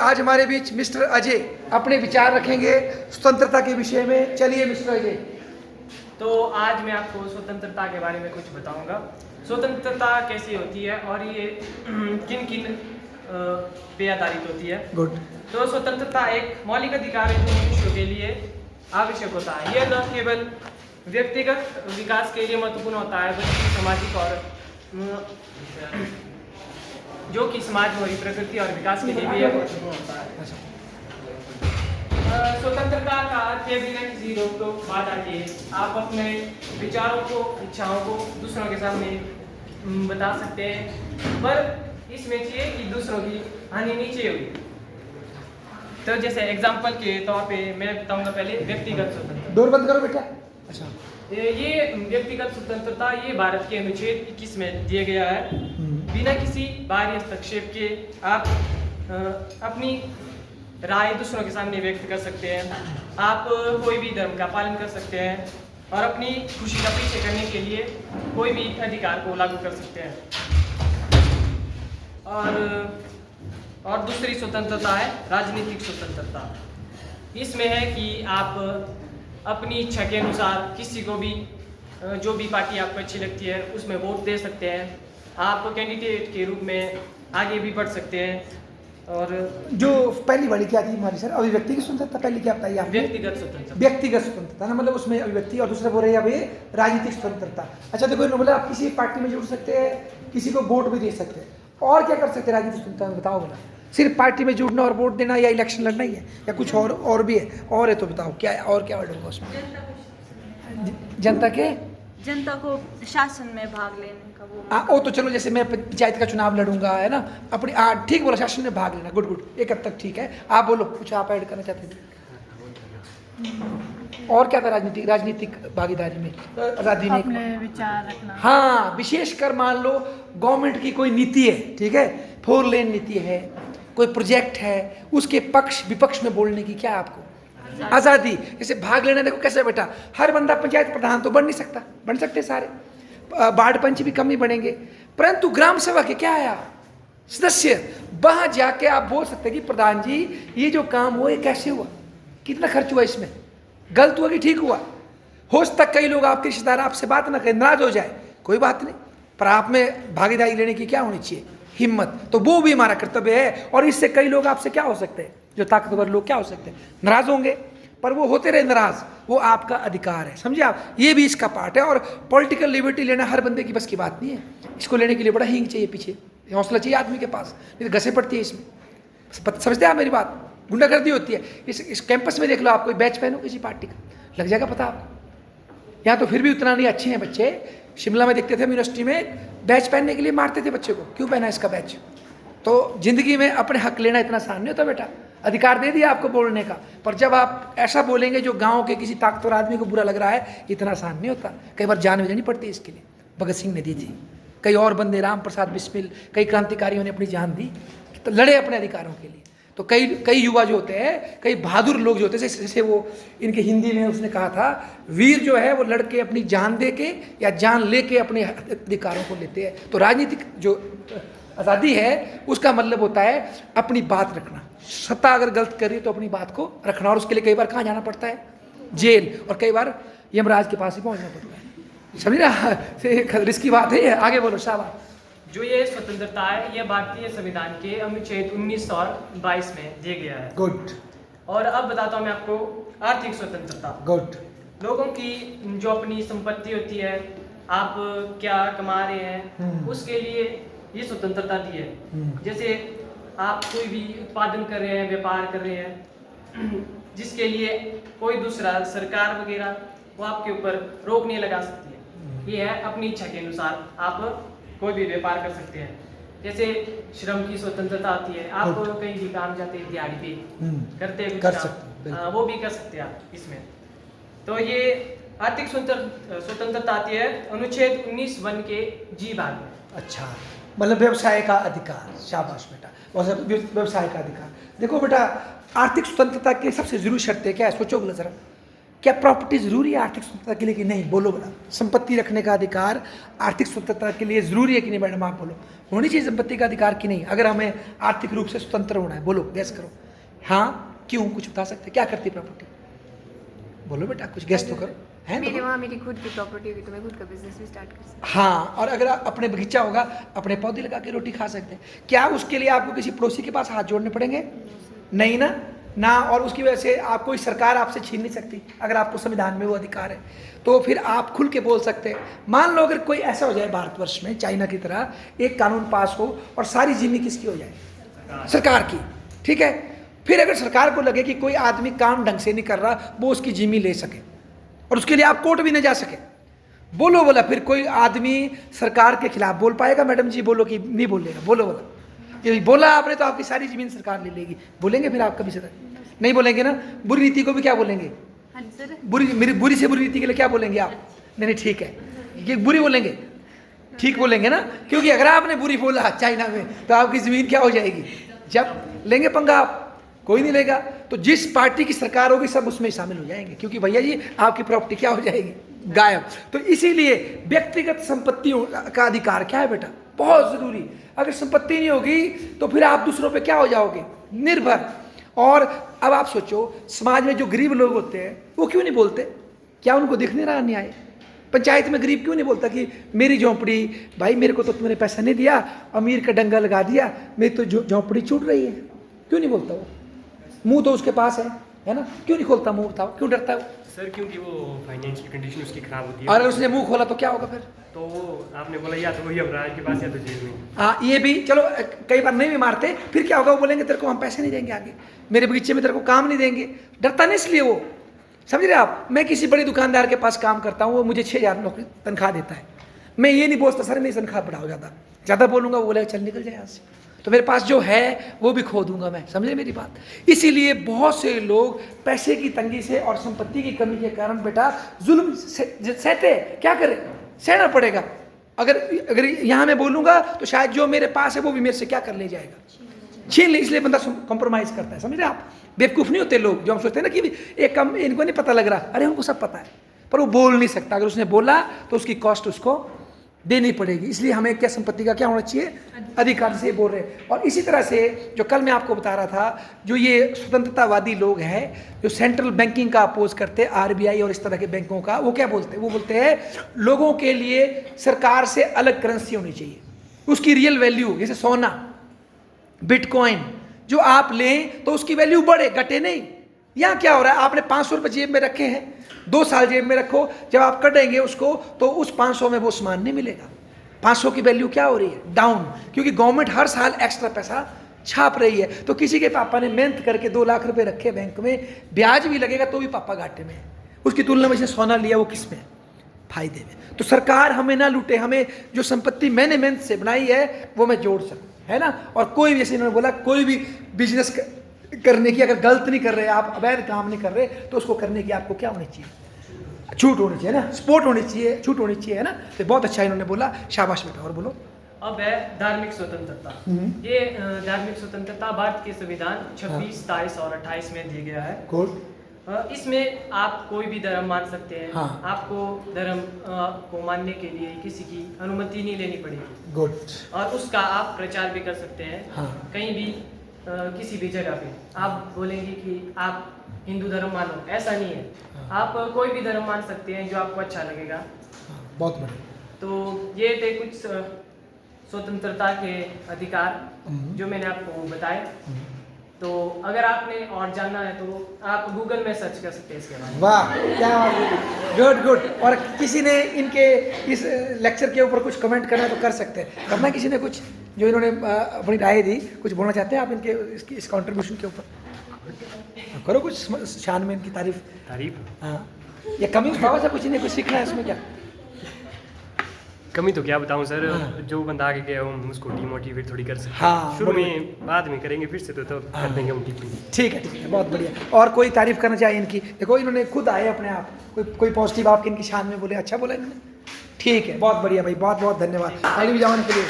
आज हमारे बीच मिस्टर अजय अपने विचार रखेंगे स्वतंत्रता के विषय में। चलिए मिस्टर अजय। तो आज मैं आपको स्वतंत्रता के बारे में कुछ बताऊंगा। स्वतंत्रता कैसी होती है और ये किन किन पे आधारित होती है। गुड। तो स्वतंत्रता एक मौलिक अधिकार है जो मनुष्य के लिए आवश्यक होता है। यह न केवल व्यक्तिगत विकास के लिए महत्वपूर्ण होता है बल्कि सामाजिक और जो कि समाज और प्रकृति और विकास के लिए भी यह महत्वपूर्ण होता है। स्वतंत्रता का अर्थ ये बिना किसी रोक टोक बाधा के आप अपने विचारों को, इच्छाओं को दूसरों के सामने बता सकते हैं, पर इसमें चाहिए कि दूसरों की हानि नहीं चाहिए होगी। तो जैसे एग्जाम्पल के तौर पे मैं बताऊंगा पहले व्यक्तिगत स्वतंत्रता। डोर बंद करो बेटा। अच्छा, ये व्यक्तिगत स्वतंत्रता ये भारत के अनुच्छेद 21 में दिया गया है। बिना किसी बाहरी हस्तक्षेप के आप अपनी राय दूसरों के सामने व्यक्त कर सकते हैं। आप कोई भी धर्म का पालन कर सकते हैं और अपनी खुशी का पीछे करने के लिए कोई भी अधिकार को लागू कर सकते हैं। और दूसरी स्वतंत्रता है राजनीतिक स्वतंत्रता। इसमें है कि आप अपनी इच्छा के अनुसार किसी को भी जो भी पार्टी आपको अच्छी लगती है उसमें वोट दे सकते हैं। आप कैंडिडेट के रूप में आगे भी बढ़ सकते हैं। और जो पहली वाली क्या थी हमारी सर, अभिव्यक्ति की स्वतंत्रता पहली क्या बताइए आपने? व्यक्तिगत स्वतंत्रता। व्यक्तिगत स्वतंत्रता ना, मतलब उसमें अभिव्यक्ति, और दूसरा बोल रहे हैं अभी राजनीतिक स्वतंत्रता। अच्छा देखो, इन्होंने बोला आप किसी पार्टी में जुड़ सकते हैं, किसी को वोट भी दे सकते हैं, और क्या कर सकते हैं राजनीतिक स्वतंत्रता में बताओ। बोला सिर्फ पार्टी में जुड़ना और वोट देना या इलेक्शन लड़ना ही है या कुछ और भी है? और है तो बताओ क्या है, और क्या वर्ड होगा उसमें? जनता को शासन में भाग लेने का वो तो चलो, जैसे मैं पंचायत का चुनाव लड़ूंगा है ना अपनी, ठीक बोला, शासन में भाग लेना। गुड गुड, एक हद तक ठीक है। आप बोलो, कुछ आप ऐड करना चाहते थे? और क्या था राजनीतिक भागीदारी में? आजादी में अपने विचार रखना। हाँ, विशेषकर मान लो गवर्नमेंट की कोई नीति है, ठीक है, 4 लेन नीति है, कोई प्रोजेक्ट है, उसके पक्ष विपक्ष में बोलने की क्या है आपको आज़ादी। जैसे भाग लेना, देखो कैसे बेटा, हर बंदा पंचायत प्रधान तो बन नहीं सकता, बन सकते सारे, वार्ड पंच भी कम ही बनेंगे, परंतु ग्राम सभा के क्या है आप सदस्य, वहां जाके आप बोल सकते हैं कि प्रधान जी ये जो काम हुआ ये कैसे हुआ, कितना खर्च हुआ, इसमें गलत हुआ कि ठीक हुआ। हो सकता कई लोग आपके रिश्तेदार आपसे बात ना करें, नाराज हो जाए, कोई बात नहीं, पर आप में भागीदारी लेने की क्या होनी चाहिए, हिम्मत। तो वो भी हमारा कर्तव्य है। और इससे कई लोग आपसे क्या हो सकते हैं, जो ताकतवर लोग क्या हो सकते हैं, नाराज होंगे, पर वो होते रहे नाराज, वो आपका अधिकार है, समझे आप। ये भी इसका पार्ट है। और पॉलिटिकल लिबर्टी लेना हर बंदे की बस की बात नहीं है, इसको लेने के लिए बड़ा हींग चाहिए, पीछे हौसला चाहिए आदमी के पास, नहीं तो घसे पड़ती है इसमें। समझते हैं आप मेरी बात? गुंडागर्दी होती है। इस कैंपस में देख लो, आप कोई बैच पहनो किसी पार्टी का, लग जाएगा पता आपको। यहाँ तो फिर भी उतना नहीं अच्छे हैं बच्चे। शिमला में देखते थे यूनिवर्सिटी में, बैच पहनने के लिए मारते थे बच्चे को, क्यों पहना इसका बैच। तो जिंदगी में अपने हक लेना इतना आसान नहीं होता बेटा। अधिकार दे दिया आपको बोलने का, पर जब आप ऐसा बोलेंगे जो गांव के किसी ताकतवर आदमी को बुरा लग रहा है, इतना आसान नहीं होता। कई बार जान भी देनी पड़ती है इसके लिए। भगत सिंह ने दी थी, कई और बंदे, राम प्रसाद बिस्मिल, कई क्रांतिकारियों ने अपनी जान दी, तो लड़े अपने अधिकारों के लिए। तो कई युवा जो होते हैं, कई बहादुर लोग जो होते हैं, जैसे वो इनके हिंदी में उसने कहा था, वीर जो है वो लड़के अपनी जान दे के या जान लेके अपने अधिकारों को लेते हैं। तो राजनीतिक जो आज़ादी है उसका मतलब होता है अपनी बात रखना। सत्ता अगर गलत कर रही है तो अपनी बात को रखना, और उसके लिए कई बार कहाँ जाना पड़ता है, जेल, और कई बार यमराज के पास ही पहुँचना पड़ता है। समझ रहा, रिस्की बात है। आगे बोलो शाबाश। जो ये स्वतंत्रता है ये भारतीय संविधान के अनुच्छेद 19 और 22 में दिया गया है। गुड। और अब बताता हूँ मैं आपको आर्थिक स्वतंत्रता। गुड। लोगों की जो अपनी संपत्ति होती है, आप क्या कमा रहे हैं उसके लिए ये स्वतंत्रता दी है। जैसे आप कोई भी उत्पादन कर रहे हैं, व्यापार कर रहे हैं, जिसके लिए कोई दूसरा सरकार वगैरह वो आपके ऊपर रोक नहीं लगा सकती है। ये है अपनी इच्छा के अनुसार आप कोई भी व्यापार कर सकते हैं। जैसे श्रम की स्वतंत्रता आती है, आप कहीं भी काम जाते हैं दिहाड़ी पे करते हैं, कर सकते हैं, वो भी कर सकते हैं आप इसमें। तो ये आर्थिक स्वतंत्रता आती है अनुच्छेद 19(1) के जी भाग में। अच्छा, मतलब व्यवसाय का अधिकार। शाबाश बेटा, व्यवसाय का अधिकार। देखो बेटा, आर्थिक स्वतंत्रता की सबसे जरूरी शर्त है क्या है, सोचो जरा। क्या प्रॉपर्टी जरूरी है आर्थिक स्वतंत्रता के लिए कि नहीं? बोलो बोला। संपत्ति रखने का अधिकार आर्थिक स्वतंत्रता के लिए जरूरी है कि नहीं मैडम? आप बोलो। होनी चाहिए संपत्ति का अधिकार कि नहीं, अगर हमें आर्थिक रूप से स्वतंत्र होना है? बोलो, गैस करो। हाँ, क्यों? कुछ बता सकते? क्या करती प्रॉपर्टी? बोलो बेटा, कुछ गैस तो करो। है मेरे वहाँ मेरी खुद की प्रॉपर्टी होगी तो मैं खुद का बिजनेस भी स्टार्ट कर सकती हूँ। हाँ, और अगर अपने बगीचा होगा, अपने पौधे लगा के रोटी खा सकते हैं। क्या उसके लिए आपको किसी पड़ोसी के पास हाथ जोड़ने पड़ेंगे? नहीं ना ना। और उसकी वजह से आप कोई सरकार आपसे छीन नहीं सकती। अगर आपको संविधान में वो अधिकार है तो फिर आप खुल के बोल सकते हैं। मान लो अगर कोई ऐसा हो जाए भारतवर्ष में, चाइना की तरह एक कानून पास हो और सारी जमीन किसकी हो जाए? सरकार की। ठीक है, फिर अगर सरकार को लगे कि कोई आदमी काम ढंग से नहीं कर रहा, वो उसकी जमीन ले सके और उसके लिए आप कोर्ट भी नहीं जा सके। बोलो बोला, फिर कोई आदमी सरकार के खिलाफ बोल पाएगा? मैडम जी बोलो कि नहीं बोलेगा? बोलो बोला। ये बोला आपने तो आपकी सारी जमीन सरकार ले लेगी। बोलेंगे फिर आप कभी से? नहीं बोलेंगे ना। बुरी नीति को भी क्या बोलेंगे? हाँ सर। बुरी, मेरी बुरी से बुरी नीति के लिए क्या बोलेंगे आप? नहीं ठीक है, ये बुरी बोलेंगे, ठीक बोलेंगे ना, क्योंकि अगर आपने बुरी बोला चाइना में तो आपकी जमीन क्या हो जाएगी? जब लेंगे पंगा आप, कोई नहीं लेगा। तो जिस पार्टी की सरकार होगी सब उसमें शामिल हो जाएंगे, क्योंकि भैया जी आपकी प्रॉपर्टी क्या हो जाएगी? गायब। तो इसीलिए व्यक्तिगत संपत्तियों का अधिकार क्या है बेटा? बहुत जरूरी। अगर संपत्ति नहीं होगी तो फिर आप दूसरों पे क्या हो जाओगे? निर्भर। और अब आप सोचो, समाज में जो गरीब लोग होते हैं वो क्यों नहीं बोलते? क्या उनको दिख नहीं रहा अन्याय? पंचायत में गरीब क्यों नहीं बोलता कि मेरी झोंपड़ी, भाई मेरे को तो तुमने पैसा नहीं दिया, अमीर का डंगा लगा दिया, मेरी तो झोंपड़ी छूट रही है? क्यों नहीं बोलता वो? मुंह तो उसके पास है ना, क्यों नहीं खोलता मुंह? बताओ क्यों डरता है वो? सर क्योंकि वो फाइनेंशियल कंडीशन उसकी खराब होती है। और उसने मुंह खोला तो क्या होगा फिर? तो आपने बोला या तो वही अपराध के पास या तो जेल में। हाँ, ये भी चलो, कई बार नहीं भी मारते, फिर क्या होगा? वो बोलेंगे तेरे को हम पैसे नहीं देंगे आगे, मेरे बगीचे में तेरे को काम नहीं देंगे। डरता नहीं इसलिए वो, समझ रहे आप? मैं किसी बड़ी दुकानदार के पास काम करता हूँ, वो मुझे 6,000 नौकरी तनख्वाह देता है। मैं ये नहीं बोलता सर मेरी तनख्वाह बढ़ाओ, ज़्यादा बोलूँगा वो बोलेगा चल निकल जाए यहाँ से, तो मेरे पास जो है वो भी खो दूंगा मैं। समझे मेरी बात? इसीलिए बहुत से लोग पैसे की तंगी से और संपत्ति की कमी के कारण बेटा जुल्म सहते। क्या करें? सहना पड़ेगा। अगर यहाँ मैं बोलूँगा तो शायद जो मेरे पास है वो भी मेरे से क्या कर ले जाएगा? छीन ले। इसलिए बंदा कॉम्प्रोमाइज करता है। समझ रहे आप? बेवकूफ़ नहीं होते लोग जो हम सोचते हैं ना कि एक कम इनको नहीं पता लग रहा, अरे उनको सब पता है, पर वो बोल नहीं सकता। अगर उसने बोला तो उसकी कॉस्ट उसको देनी पड़ेगी। इसलिए हमें क्या संपत्ति का क्या होना चाहिए? अधिकार से बोल रहे हैं। और इसी तरह से जो कल मैं आपको बता रहा था, जो ये स्वतंत्रतावादी लोग हैं जो सेंट्रल बैंकिंग का अपोज करते हैं, आरबीआई और इस तरह के बैंकों का, वो क्या बोलते हैं? वो बोलते हैं लोगों के लिए सरकार से अलग करेंसी होनी चाहिए, उसकी रियल वैल्यू, जैसे सोना, बिटकॉइन, जो आप लें तो उसकी वैल्यू बढ़े, घटे नहीं। यहाँ क्या हो रहा है? आपने 500 रुपये जेब में रखे हैं, 2 साल जेब में रखो, जब आप कटेंगे उसको तो उस 500 में वो सामान नहीं मिलेगा। 500 की वैल्यू क्या हो रही है? डाउन, क्योंकि गवर्नमेंट हर साल एक्स्ट्रा पैसा छाप रही है। तो किसी के पापा ने मेहनत करके 2 लाख रुपए रखे बैंक में, ब्याज भी लगेगा तो भी पापा घाटे में है, उसकी तुलना में जिसने सोना लिया वो किस में? फायदे में। तो सरकार हमें ना लूटे, हमें जो संपत्ति मैंने मेहनत से बनाई है वो मैं जोड़ सकूँ, है ना। और कोई भी, जैसे इन्होंने बोला, कोई भी बिजनेस करने की अगर गलत नहीं कर रहे, आप अवैध काम नहीं कर रहे, तो उसको करने की आपको क्या होनी चाहिए? छूट होनी चाहिए ना, सपोर्ट होनी चाहिए, छूट होनी चाहिए, है ना। तो बहुत अच्छा इन्होंने बोला, शाबाश बेटा। और बोलो। अब है धार्मिक स्वतंत्रता। ये धार्मिक स्वतंत्रता भारत के संविधान 26, 23 और 28 में दिया गया है। गुड। इसमें आप कोई भी धर्म मान सकते हैं। हाँ। आपको धर्म को मानने के लिए किसी की अनुमति नहीं लेनी पड़ेगी। गुड। और उसका आप प्रचार भी कर सकते हैं। हाँ। कहीं भी किसी भी जगह पे आप बोलेंगे कि आप हिंदू धर्म मानो, ऐसा नहीं है। हाँ। आप कोई भी धर्म मान सकते हैं जो आपको अच्छा लगेगा। हाँ, बहुत बढ़िया। तो ये थे कुछ स्वतंत्रता के अधिकार जो मैंने आपको बताए। तो अगर आपने और जानना है तो आप गूगल में सर्च कर सकते हैं इसके बारे में। वाह, क्या बात, गुड गुड। और किसी ने इनके इस लेक्चर के ऊपर कुछ कमेंट करना है तो कर सकते हैं। करना किसी ने कुछ, जो इन्होंने अपनी राय दी, कुछ बोलना चाहते हैं आप इनके इस कंट्रीब्यूशन के ऊपर? करो कुछ शान में इनकी तारीफ। हाँ, ये कमी बताओ सर, कुछ नहीं, कुछ सीखना है इसमें क्या? कमी तो क्या बताऊं सर। हाँ। जो बंदा आगे गया हम उसको डिमोटिवेट थोड़ी कर सकते हैं। हाँ, शुरू में, बाद में करेंगे फिर से तो हाँ। कर देंगे हम टिप्पणी। ठीक है, बहुत बढ़िया। और कोई तारीफ करना चाहिए इनकी? देखो इन्होंने खुद आए अपने आप, कोई पॉजिटिव आपके इनकी शान में बोले, अच्छा बोला इन्होंने। ठीक है, बहुत बढ़िया भाई, बहुत बहुत धन्यवाद। ताली बजाने के लिए।